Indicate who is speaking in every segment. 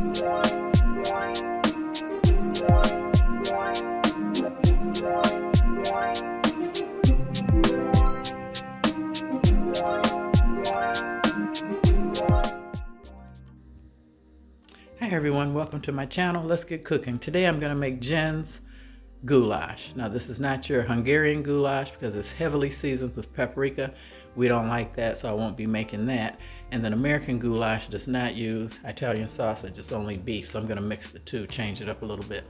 Speaker 1: Hi everyone, welcome to my channel. Let's get cooking. Today I'm going to make Jen's goulash. Now this is not your Hungarian goulash because it's heavily seasoned with paprika. We don't like that, so I won't be making that. And then American goulash does not use Italian sausage, it's only beef. So I'm going to mix the two, change it up a little bit.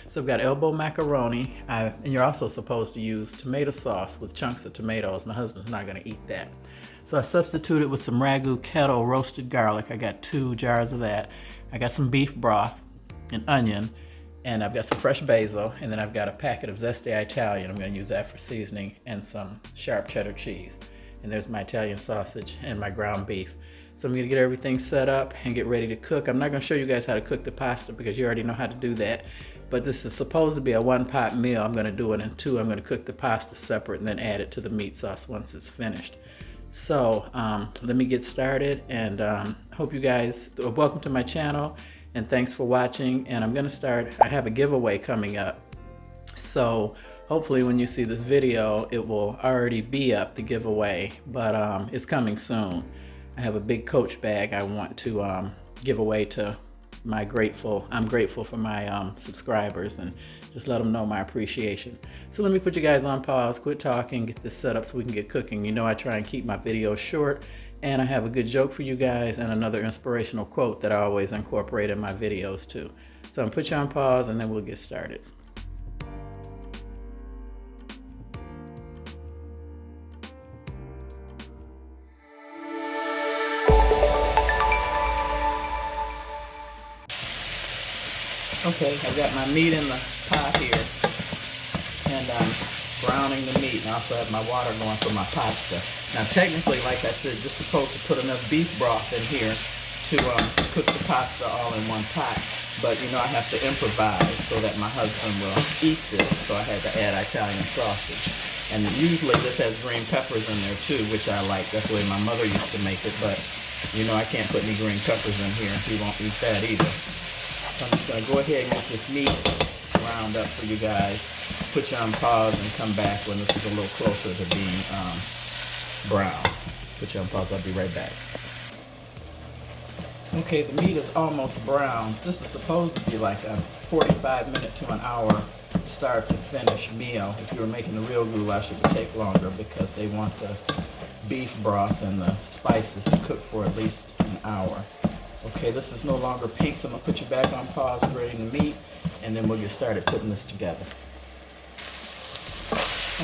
Speaker 1: So I've got elbow macaroni, and you're also supposed to use tomato sauce with chunks of tomatoes. My husband's not gonna eat that. So I substituted with some 𝐕𝐈𝐃𝐄 roasted garlic. I got 2 jars of that. I got some beef broth, an onion, and I've got some fresh basil, and then I've got a packet of zesty Italian. I'm gonna use that for seasoning, and some sharp cheddar cheese. And there's my Italian sausage and my ground beef. So I'm gonna get everything set up and get ready to cook. I'm not gonna show you guys how to cook the pasta because you already know how to do that. But this is supposed to be a 1-pot meal. I'm gonna do it in 2. I'm gonna cook the pasta separate and then add it to the meat sauce once it's finished. So let me get started, and hope you guys, welcome to my channel and thanks for watching. And I'm gonna start, I have a giveaway coming up. So hopefully when you see this video, it will already be up, the giveaway, but it's coming soon. I have a big Coach bag I want to give away to I'm grateful for my subscribers, and just let them know my appreciation. So let me put you guys on pause, quit talking, get this set up so we can get cooking. You know I try and keep my videos short, and I have a good joke for you guys and another inspirational quote that I always incorporate in my videos too. So I'm gonna put you on pause and then we'll get started. Okay, I've got my meat in the pot here, and I'm browning the meat, and I also have my water going for my pasta. Now technically, like I said, you're supposed to put enough beef broth in here to cook the pasta all in one pot, but you know I have to improvise so that my husband will eat this, so I had to add Italian sausage. And usually this has green peppers in there too, which I like. That's the way my mother used to make it, but you know I can't put any green peppers in here. He won't eat that either. So I'm just going to go ahead and get this meat ground up for you guys, put you on pause, and come back when this is a little closer to being brown. Put you on pause, I'll be right back. Okay, the meat is almost brown. This is supposed to be like a 45-minute to an hour start to finish meal. If you were making the real goulash, it would take longer because they want the beef broth and the spices to cook for at least an hour. Okay, this is no longer pink, so I'm going to put you back on pause, grating the meat, and then we'll get started putting this together.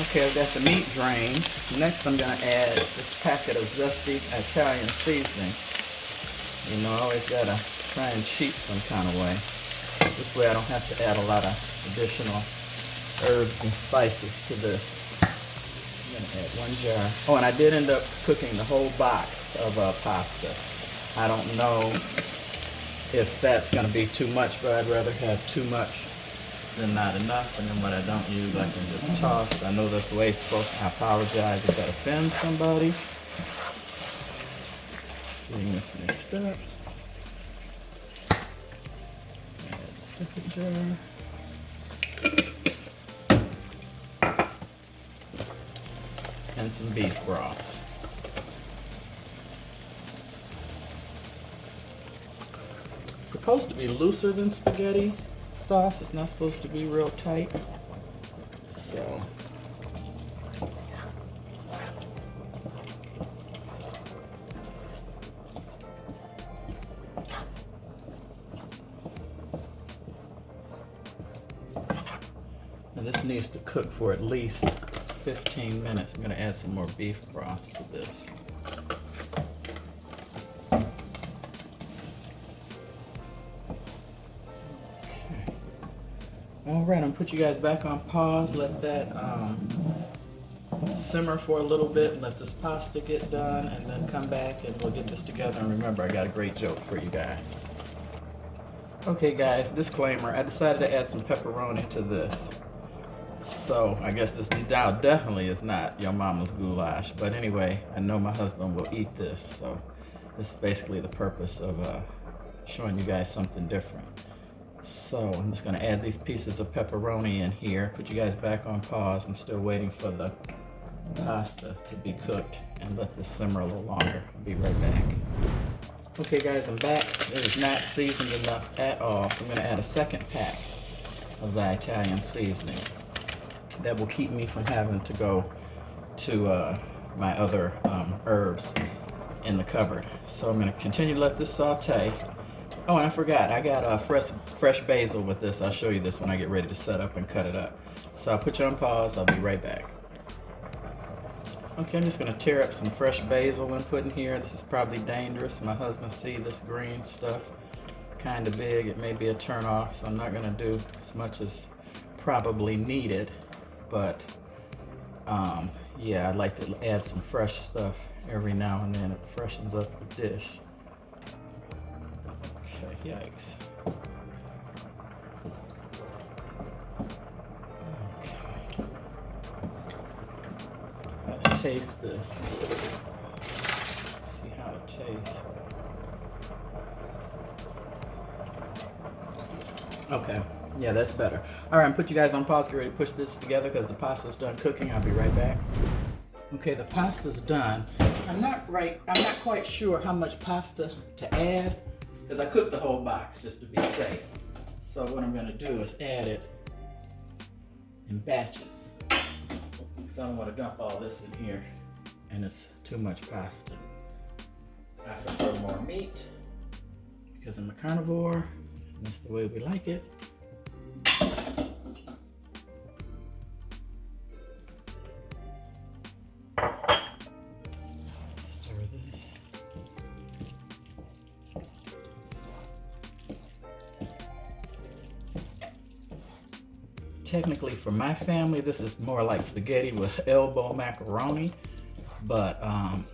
Speaker 1: Okay, I've got the meat drained. Next I'm going to add this packet of zesty Italian seasoning. You know, I always got to try and cheat some kind of way. This way I don't have to add a lot of additional herbs and spices to this. I'm going to add 1 jar. Oh, and I did end up cooking the whole box of pasta. I don't know if that's going to be too much, but I'd rather have too much than not enough. And then what I don't use, I can just toss. I know that's the way it's supposed to. I apologize if that offends somebody. Just getting this mixed up. Add the second jar. And some beef broth. Supposed to be looser than spaghetti sauce. It's not supposed to be real tight. So now this needs to cook for at least 15 minutes. I'm going to add some more beef broth to this. All right, I'm gonna put you guys back on pause, let that simmer for a little bit, and let this pasta get done, and then come back and we'll get this together. And remember, I got a great joke for you guys. Okay guys, disclaimer, I decided to add some pepperoni to this. So I guess this now definitely is not your mama's goulash. But anyway, I know my husband will eat this. So this is basically the purpose of showing you guys something different. So I'm just gonna add these pieces of pepperoni in here. Put you guys back on pause. I'm still waiting for the pasta to be cooked and let this simmer a little longer. I'll be right back. Okay guys, I'm back. It is not seasoned enough at all, so I'm gonna add a second pack of the Italian seasoning. That will keep me from having to go to my other herbs in the cupboard. So I'm gonna continue to let this saute. Oh, and I forgot, I got fresh basil with this. I'll show you this when I get ready to set up and cut it up. So I'll put you on pause, I'll be right back. Okay, I'm just gonna tear up some fresh basil and put in here. This is probably dangerous. My husband sees this green stuff kind of big. It may be a turn off, so I'm not gonna do as much as probably needed. But yeah, I'd like to add some fresh stuff every now and then. It freshens up the dish. Okay, yikes. Taste this. See how it tastes. Okay, yeah, that's better. All right, I'm put you guys on pause. Get ready to push this together because the pasta's done cooking. I'll be right back. Okay, the pasta's done. I'm not quite sure how much pasta to add because I cooked the whole box just to be safe. So what I'm gonna do is add it in batches. I don't want to dump all this in here and it's too much pasta. I prefer more meat because I'm a carnivore and that's the way we like it. Stir this. Technically for my family, this is more like spaghetti with elbow macaroni, but I'm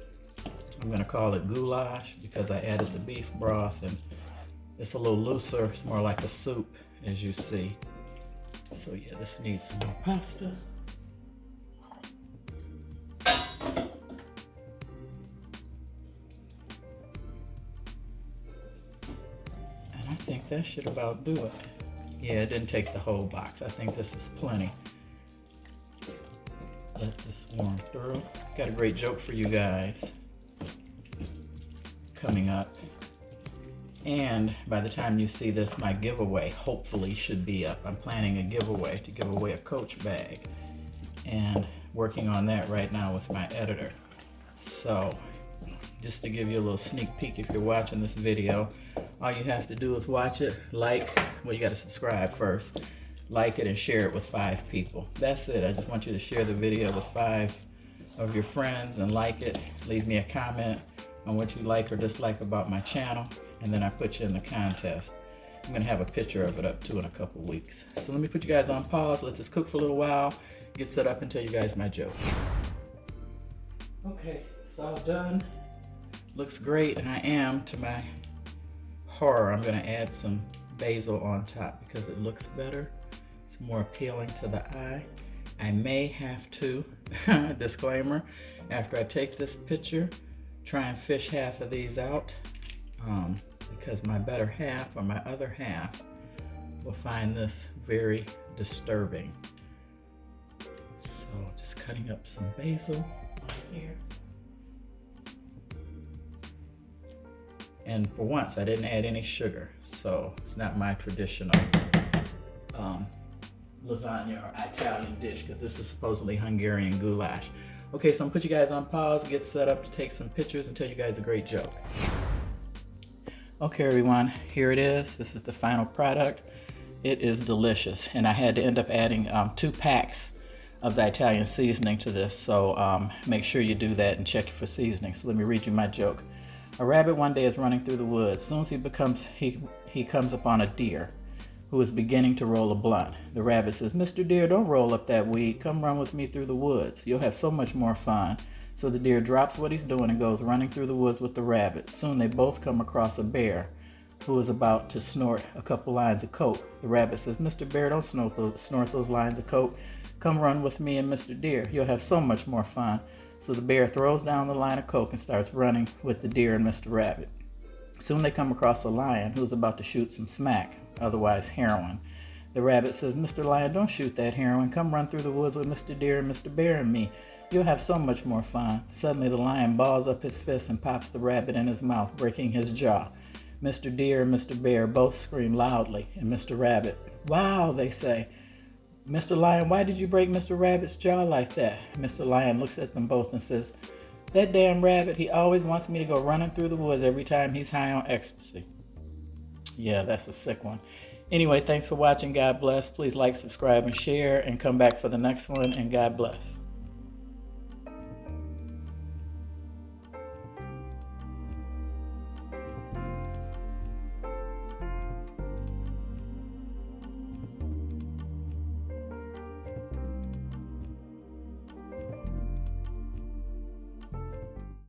Speaker 1: gonna call it goulash because I added the beef broth and it's a little looser. It's more like a soup, as you see. So yeah, this needs some more pasta. And I think that should about do it. Yeah, it didn't take the whole box. I think this is plenty. Let this warm through. Got a great joke for you guys coming up. And by the time you see this, my giveaway hopefully should be up. I'm planning a giveaway to give away a Coach bag and working on that right now with my editor. So just to give you a little sneak peek, if you're watching this video, all you have to do is watch it, like, well, you got to subscribe first, like it and share it with 5 people. That's it. I just want you to share the video with 5 of your friends and like it. Leave me a comment on what you like or dislike about my channel, and then I put you in the contest. I'm gonna have a picture of it up too in a couple weeks. So let me put you guys on pause, let this cook for a little while, get set up and tell you guys my joke. Okay, it's all done. Looks great, and I am, to my horror, I'm gonna add some basil on top because it looks better. It's more appealing to the eye. I may have to, disclaimer, after I take this picture, try and fish half of these out because my better half or my other half will find this very disturbing. So just cutting up some basil on here. And for once, I didn't add any sugar, so it's not my traditional lasagna or Italian dish because this is supposedly Hungarian goulash. Okay, so I'm gonna put you guys on pause, get set up to take some pictures and tell you guys a great joke. Okay, everyone, here it is. This is the final product. It is delicious, and I had to end up adding 2 packs of the Italian seasoning to this, so make sure you do that and check for seasoning. So let me read you my joke. A rabbit one day is running through the woods. As soon as he comes upon a deer who is beginning to roll a blunt. The rabbit says, "Mr. Deer, don't roll up that weed. Come run with me through the woods. You'll have so much more fun." So the deer drops what he's doing and goes running through the woods with the rabbit. Soon they both come across a bear who is about to snort a couple lines of coke. The rabbit says, Mr. Bear, don't snort those lines of coke. Come run with me and Mr. Deer. You'll have so much more fun. So the bear throws down the line of coke and starts running with the deer and Mr. Rabbit. Soon they come across a lion who's about to shoot some smack, otherwise heroin. The rabbit says, Mr. Lion, don't shoot that heroin. Come run through the woods with Mr. Deer and Mr. Bear and me. You'll have so much more fun. Suddenly the lion balls up his fist and pops the rabbit in his mouth, breaking his jaw. Mr. Deer and Mr. Bear both scream loudly, and Mr. Rabbit, wow, they say. Mr. Lion, why did you break Mr. Rabbit's jaw like that? Mr. Lion looks at them both and says, that damn rabbit, he always wants me to go running through the woods every time he's high on ecstasy. Yeah, that's a sick one. Anyway, thanks for watching. God bless. Please like, subscribe, and share, and come back for the next one, and God bless.